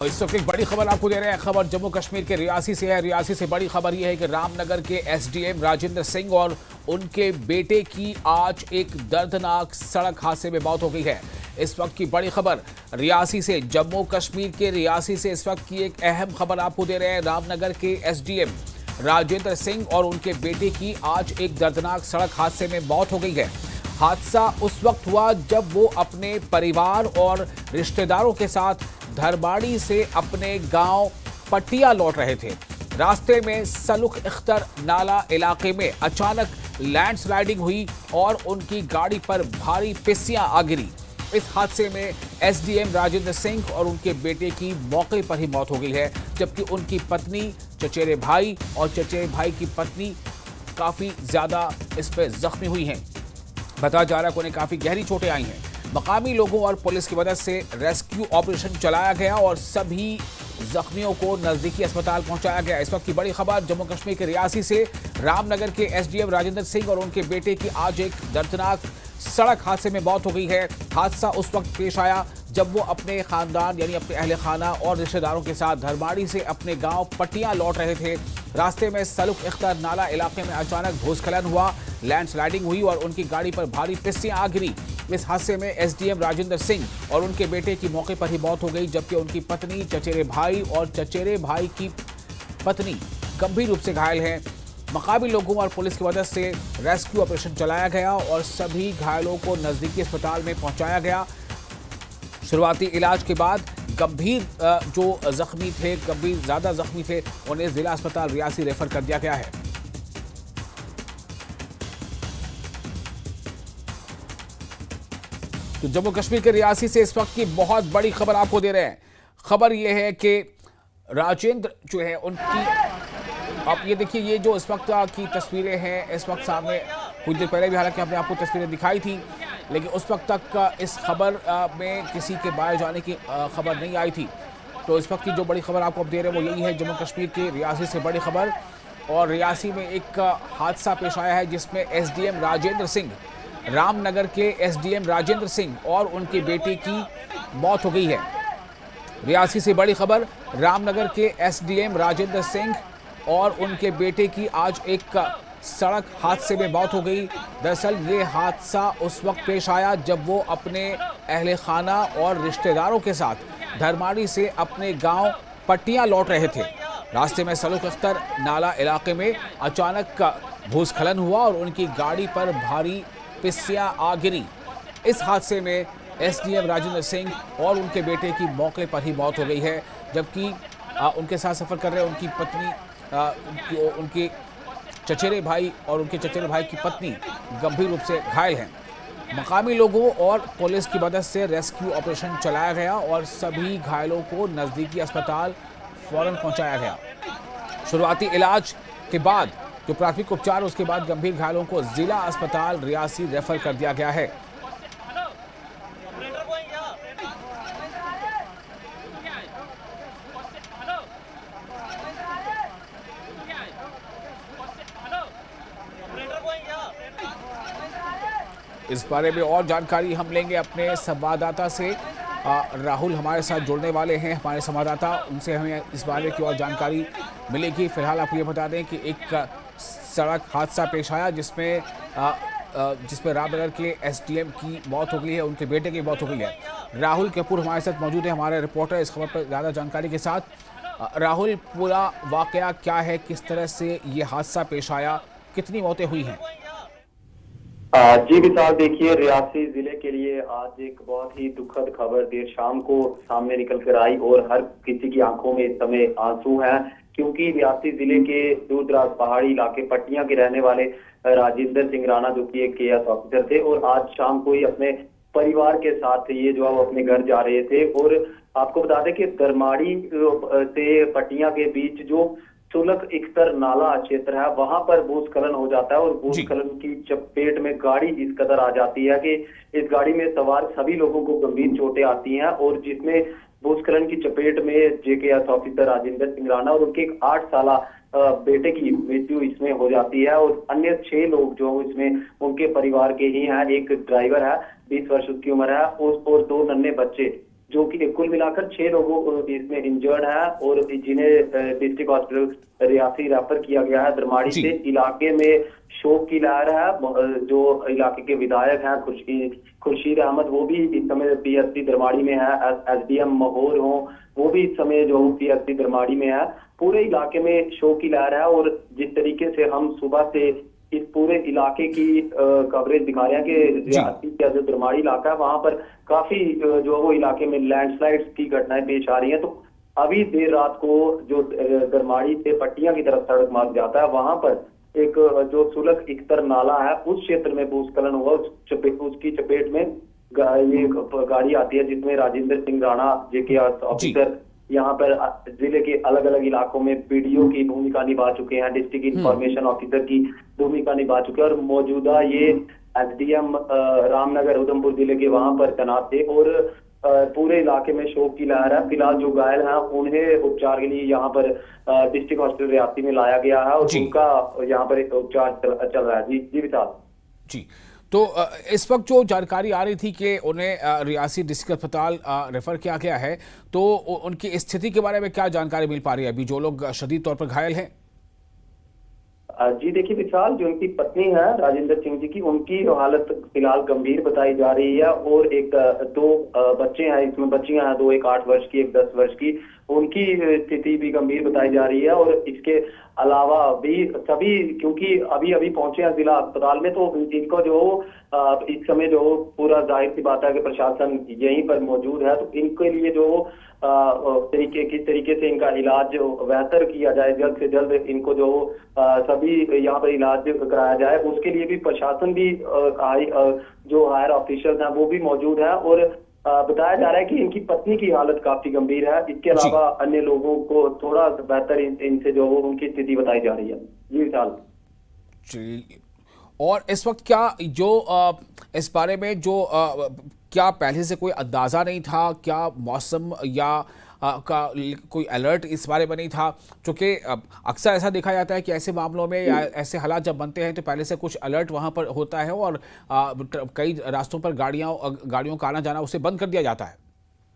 इस वक्त एक बड़ी खबर आपको दे रहे हैं। खबर जम्मू कश्मीर के रियासी से है। रियासी से बड़ी खबर यह है कि रामनगर के एसडीएम राजेंद्र सिंह और उनके बेटे की आज एक दर्दनाक सड़क हादसे में मौत हो गई है। इस वक्त की बड़ी खबर रियासी से, जम्मू कश्मीर के रियासी से इस वक्त की एक अहम खबर आपको दे रहे हैं। रामनगर के एसडीएम राजेंद्र सिंह और उनके बेटे की आज एक दर्दनाक सड़क हादसे में मौत हो गई है। हादसा उस वक्त हुआ जब वो अपने परिवार और रिश्तेदारों के साथ धरबाड़ी से अपने गांव पटिया लौट रहे थे। रास्ते में सलुख इख्तर नाला इलाके में अचानक लैंडस्लाइडिंग हुई और उनकी गाड़ी पर भारी पिस्सियां आ गिरी। इस हादसे में एसडीएम राजेंद्र सिंह और उनके बेटे की मौके पर ही मौत हो गई है, जबकि उनकी पत्नी, चचेरे भाई और चचेरे भाई की पत्नी काफी ज्यादा इस पर जख्मी हुई हैं। बताया जा रहा है कि उन्हें काफी गहरी चोटें आई हैं। मकामी लोगों और पुलिस की मदद से रेस्क्यू ऑपरेशन चलाया गया और सभी जख्मियों को नजदीकी अस्पताल पहुंचाया गया। इस वक्त की बड़ी खबर जम्मू कश्मीर के रियासी से। रामनगर के एसडीएम राजेंद्र सिंह और उनके बेटे की आज एक दर्दनाक सड़क हादसे में मौत हो गई है। हादसा उस वक्त पेश आया जब वो अपने खानदान यानी अपने अहले खाना और रिश्तेदारों के साथ धरबाड़ी से अपने गांव पटिया लौट रहे थे। रास्ते में सलुख इख्तर नाला इलाके में अचानक भूस्खलन हुआ, लैंडस्लाइडिंग हुई और उनकी गाड़ी पर भारी पिस्सियां आ गिरी। इस हादसे में एसडीएम राजेंद्र सिंह और उनके बेटे की मौके पर ही मौत हो गई, जबकि उनकी पत्नी, चचेरे भाई और चचेरे भाई की पत्नी गंभीर रूप से घायल हैं। मकामी लोगों और पुलिस की मदद से रेस्क्यू ऑपरेशन चलाया गया और सभी घायलों को नजदीकी अस्पताल में पहुंचाया गया। शुरुआती इलाज के बाद गंभीर जो जख्मी थे, गंभीर ज्यादा जख्मी थे, उन्हें जिला अस्पताल रियासी रेफर कर दिया गया है। तो जम्मू कश्मीर के रियासी से इस वक्त की बहुत बड़ी खबर आपको दे रहे हैं। खबर यह है कि राजेंद्र जो है उनकी, आप ये देखिए, ये जो इस वक्त की तस्वीरें हैं इस वक्त सामने, कुछ देर पहले भी हालांकि हमने आपको तस्वीरें दिखाई थी, लेकिन उस वक्त तक इस खबर में किसी के बाहर जाने की खबर नहीं आई थी। तो इस वक्त की जो बड़ी खबर आपको अब दे रहे हैं वो यही है, जम्मू कश्मीर के रियासी से बड़ी खबर। और रियासी में एक हादसा पेश आया है जिसमें एसडीएम राजेंद्र सिंह, रामनगर के एसडीएम राजेंद्र सिंह और उनके बेटे की मौत हो गई है। रियासी से बड़ी खबर, रामनगर के एसडीएम राजेंद्र सिंह और उनके बेटे की आज एक सड़क हादसे में मौत हो गई। दरअसल ये हादसा उस वक्त पेश आया जब वो अपने अहले खाना और रिश्तेदारों के साथ धरमाड़ी से अपने गांव पटिया लौट रहे थे। रास्ते में सलुख इख्तर नाला इलाके में अचानक भूस्खलन हुआ और उनकी गाड़ी पर भारी पिस्सियां आ गिरी। इस हादसे में एसडीएम राजेंद्र सिंह और उनके बेटे की मौके पर ही मौत हो गई है, जबकि उनके साथ सफ़र कर रहे उनकी पत्नी, उनके चचेरे भाई और उनके चचेरे भाई की पत्नी गंभीर रूप से घायल हैं। मकामी लोगों और पुलिस की मदद से रेस्क्यू ऑपरेशन चलाया गया और सभी घायलों को नज़दीकी अस्पताल फौरन पहुंचाया गया। शुरुआती इलाज के बाद जो प्राथमिक उपचार, उसके बाद गंभीर घायलों को जिला अस्पताल रियासी रेफर कर दिया गया है। इस बारे में और जानकारी हम लेंगे अपने संवाददाता से। राहुल हमारे साथ जुड़ने वाले हैं, हमारे संवाददाता, उनसे हमें इस बारे की और जानकारी मिलेगी। फिलहाल आपको ये बता दें कि एक सड़क हादसा पेश आया जिसमें रामनगर के एसडीएम की मौत हो गई है, उनके बेटे की मौत हो गई है। राहुल कपूर हमारे साथ मौजूद है, हमारे रिपोर्टर, इस खबर पर ज़्यादा जानकारी के साथ। राहुल, पूरा वाकया क्या है, किस तरह से ये हादसा पेश आया, कितनी मौतें हुई हैं? जी विशाल, देखिए, रियासी जिले के लिए आज एक बहुत ही दुखद खबर देर शाम को सामने निकल कर आई और हर किसी की आंखों में इस समय आंसू हैं, क्योंकि रियासी जिले के दूर दराज पहाड़ी इलाके पटिया के रहने वाले राजेंद्र सिंह राणा, जो कि एक केएएस ऑफिसर थे, और आज शाम को ही अपने परिवार के साथ ये जो है वो अपने घर जा रहे थे। और आपको बता दें कि दरमाड़ी से पटिया के बीच जो सुलख इख्तर नाला क्षेत्र है, वहां पर भूस्खलन हो जाता है और भूस्खलन की चपेट में गाड़ी इस कदर आ जाती है कि इस गाड़ी में सवार सभी लोगों को गंभीर चोटें आती हैं, और जिसमें भूस्खलन की चपेट में जेकेएस ऑफिसर राजेंद्र सिंह राणा और उनके 8 साला बेटे की मृत्यु इसमें हो जाती है। और अन्य 6 लोग जो इसमें उनके परिवार के ही हैं। एक ड्राइवर है, 20 वर्ष उसकी उम्र है, और 2 नन्हे बच्चे जो कि कुल मिलाकर 6 लोगों इसमें इंजर्ड है और जिन्हें डिस्ट्रिक्ट हॉस्पिटल रियासी रेफर किया गया है दरमाड़ी जी। से। इलाके में शोक की लहर है। जो इलाके के विधायक हैं खुर्शीद अहमद, वो भी इस समय पीएससी दरमाड़ी में है। एसडीएम महोर हो, वो भी इस समय जो पीएससी दरमाड़ी में है। पूरे इलाके में शोक की लहर है और जिस तरीके से हम सुबह से इस पूरे इलाके की कवरेज दिखा रहे हैं कि रियासी का जो दरमाड़ी इलाका है वहां पर काफी जो वो इलाके में लैंडस्लाइड्स की घटनाएं पेश आ रही हैं। तो अभी देर रात को जो दरमाड़ी से पट्टियां की तरफ सड़क मार्ग जाता है वहां पर एक जो सुलख इकतर नाला है उस क्षेत्र में भूस्खलन हुआ। उसकी चपेट में ये गाड़ी आती है जिसमें राजेंद्र सिंह राणा जेके ऑफिसर यहाँ पर जिले के अलग अलग इलाकों में पीडीओ की भूमिका निभा चुके हैं, डिस्ट्रिक्ट इंफॉर्मेशन ऑफिसर की भूमिका निभा चुके हैं और मौजूदा ये एसडीएम रामनगर उधमपुर जिले के वहां पर तैनात थे और पूरे इलाके में शोक की लहर है। फिलहाल जो घायल हैं उन्हें उपचार के लिए यहाँ पर डिस्ट्रिक्ट हॉस्पिटल रियासी में लाया गया है और उनका यहाँ पर उपचार चल रहा है। जी जी विशाल जी। तो इस वक्त जो जानकारी आ रही थी कि उन्हें रियासी डिस्ट्रिक्ट अस्पताल रेफर किया गया है, तो उनकी स्थिति के बारे में क्या जानकारी मिल पा रही है अभी जो लोग शदीद तौर पर घायल हैं? जी देखिए विशाल, जो उनकी पत्नी है राजेंद्र सिंह जी की, उनकी हालत फिलहाल गंभीर बताई जा रही है और एक दो बच्चे हैं, इसमें बच्चियां हैं, दो, एक 8 वर्ष की, एक 10 वर्ष की। उनकी स्थिति भी गंभीर बताई जा रही है और इसके अलावा भी सभी, क्योंकि अभी अभी पहुंचे हैं जिला अस्पताल में, तो इनको जो इस समय जो पूरा जाहिर सी बात है कि प्रशासन यहीं पर मौजूद है, तो इनके लिए जो किस तरीके से इनका इलाज बेहतर किया जाए, जल्द से जल्द इनको जो सभी यहाँ पर इलाज कराया जाए, उसके लिए भी प्रशासन भी जो हायर ऑफिशियल हैं वो भी मौजूद है और बताया जा रहा है कि इनकी पत्नी की हालत काफी गंभीर है। इसके अलावा अन्य लोगों को थोड़ा बेहतर इनसे जो उनकी स्थिति बताई जा रही है। जी विशाल जी। और इस वक्त क्या जो इस बारे में जो क्या पहले से कोई अंदाजा नहीं था, क्या मौसम या का कोई अलर्ट इस बारे में नहीं था? क्योंकि अक्सर ऐसा देखा जाता है कि ऐसे मामलों में या ऐसे हालात जब बनते हैं तो पहले से कुछ अलर्ट वहां पर होता है और कई रास्तों पर गाड़ियों का आना जाना उसे बंद कर दिया जाता है।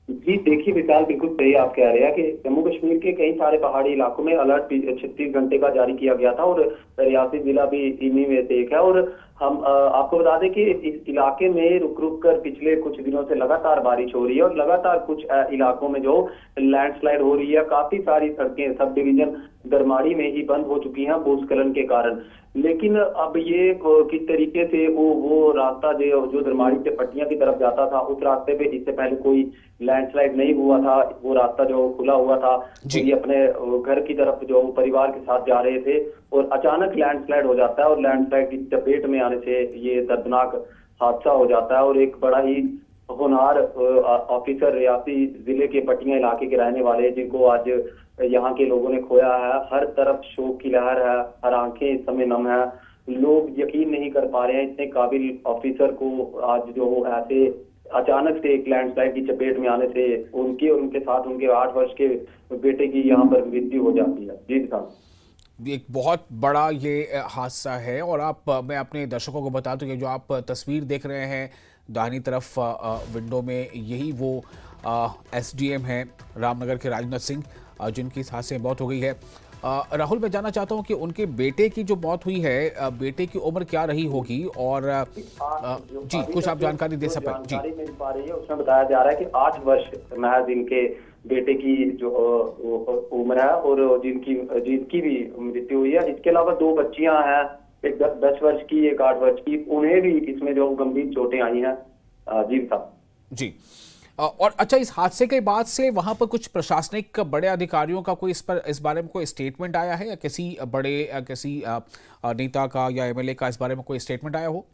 जी देखिए विशाल, बिल्कुल सही आप कह रहे हैं कि जम्मू कश्मीर के कई सारे पहाड़ी इलाकों में अलर्ट 36 घंटे का जारी किया गया था और रियासी जिला भी इन्हीं में से एक है। और हम आपको बता दें कि इस इलाके में रुक रुक कर पिछले कुछ दिनों से लगातार बारिश हो रही है और लगातार कुछ इलाकों में जो लैंडस्लाइड हो रही है। काफी सारी सड़कें सब डिवीजन दरमाड़ी में ही बंद हो चुकी हैं भूस्खलन के कारण। लेकिन अब ये किस तरीके से वो रास्ता जो दरमाड़ी से पट्टियां की तरफ जाता था, उस रास्ते पे इससे पहले कोई लैंडस्लाइड नहीं हुआ था। वो रास्ता जो खुला हुआ था, ये अपने घर की तरफ जो परिवार के साथ जा रहे थे और अचानक लैंडस्लाइड हो जाता है और लैंडस्लाइड की चपेट में आने से ये दर्दनाक हादसा हो जाता है और एक बड़ा ही होनहार ऑफिसर रियासी जिले के पटियां इलाके के रहने वाले, जिनको आज यहाँ के लोगों ने खोया है। हर तरफ शोक की लहर है, हर आंखें इस समय नम है। लोग यकीन नहीं कर पा रहे हैं इतने काबिल ऑफिसर को आज जो ऐसे अचानक से एक लैंडस्लाइड की चपेट में आने से उनके और उनके साथ उनके 8 वर्ष के बेटे की यहाँ पर मृत्यु हो जाती है। जी साहब, एक बहुत बड़ा ये हादसा है और मैं अपने दर्शकों को बता दूं कि जो आप तस्वीर देख रहे हैं दाहिनी तरफ विंडो में, यही वो एसडीएम हैं रामनगर के राजेंद्र सिंह, जिनकी इस हादसे में मौत हो गई है। राहुल, मैं जानना चाहता हूं कि उनके बेटे की जो मौत हुई है, बेटे की उम्र क्या रही होगी और जी कुछ आप जानकारी दे सकते हैं? जी मिल पा रही है उसमें बताया जा रहा है कि 8 वर्ष महज इनके बेटे की जो उम्र है और जिनकी भी मृत्यु हुई है। इसके अलावा 2 बच्चियां हैं, एक 10 वर्ष की, एक 8 वर्ष की, उन्हें भी इसमें जो गंभीर चोटें आई हैं। जी साहब जी। और अच्छा, इस हादसे के बाद से वहां पर कुछ प्रशासनिक बड़े अधिकारियों का कोई इस बारे में कोई स्टेटमेंट आया है या किसी नेता का या एमएलए का इस बारे में कोई स्टेटमेंट आया हो?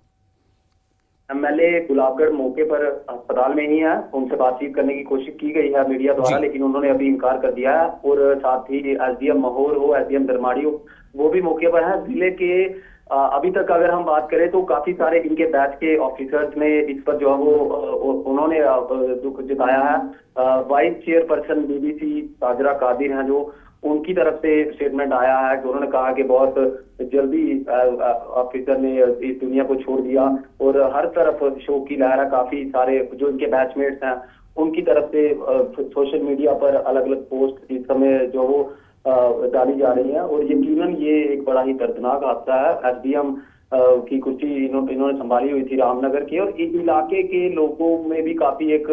एमएलए गुलाबगढ़ मौके पर अस्पताल में ही है, उनसे बातचीत करने की कोशिश की गई है मीडिया द्वारा, लेकिन उन्होंने अभी इनकार कर दिया है। और साथ ही एसडीएम महोर हो, एसडीएम दरमाड़ी हो, वो भी मौके पर है। जिले के अभी तक अगर हम बात करें तो काफी सारे इनके बैच के ऑफिसर्स ने इस पर जो है वो उन्होंने दुख जताया है। वाइस चेयरपर्सन बीबीसी साजरा कादिर हैं, जो उनकी तरफ से स्टेटमेंट आया है कि उन्होंने कहा कि बहुत जल्दी ऑफिसर ने इस दुनिया को छोड़ दिया और हर तरफ शोक की लहर है। काफी सारे जो इनके बैचमेट्स हैं उनकी तरफ से सोशल मीडिया पर अलग अलग पोस्ट इस समय जो वो डाली जा रही है और यकीनन ये एक बड़ा ही दर्दनाक हादसा है। एसडीएम की कुर्सी इन्होंने संभाली हुई थी रामनगर की, और इस इलाके के लोगों में भी काफी एक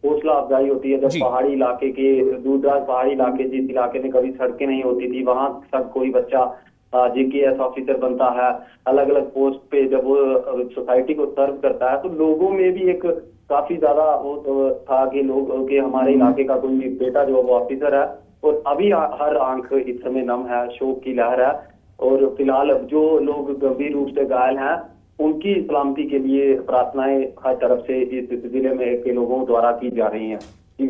हौसला अफजाई होती है जब जी। पहाड़ी इलाके के दूरदराज पहाड़ी इलाके, जिस इलाके में कभी सड़कें नहीं होती थी, वहां सब कोई बच्चा जेकेएस ऑफिसर बनता है, अलग अलग पोस्ट पे जब वो सोसाइटी को सर्व करता है, तो लोगों में भी एक काफी ज्यादा वो था कि लोग कि हमारे इलाके का कोई बेटा जो वो ऑफिसर है। और अभी हर आंख इस समय नम है, शोक की लहर है। और फिलहाल अब जो लोग गंभीर रूप से घायल हैं उनकी सलामती के लिए प्रार्थनाएं हर तरफ से इस जिले में के लोगों द्वारा की जा रही हैं।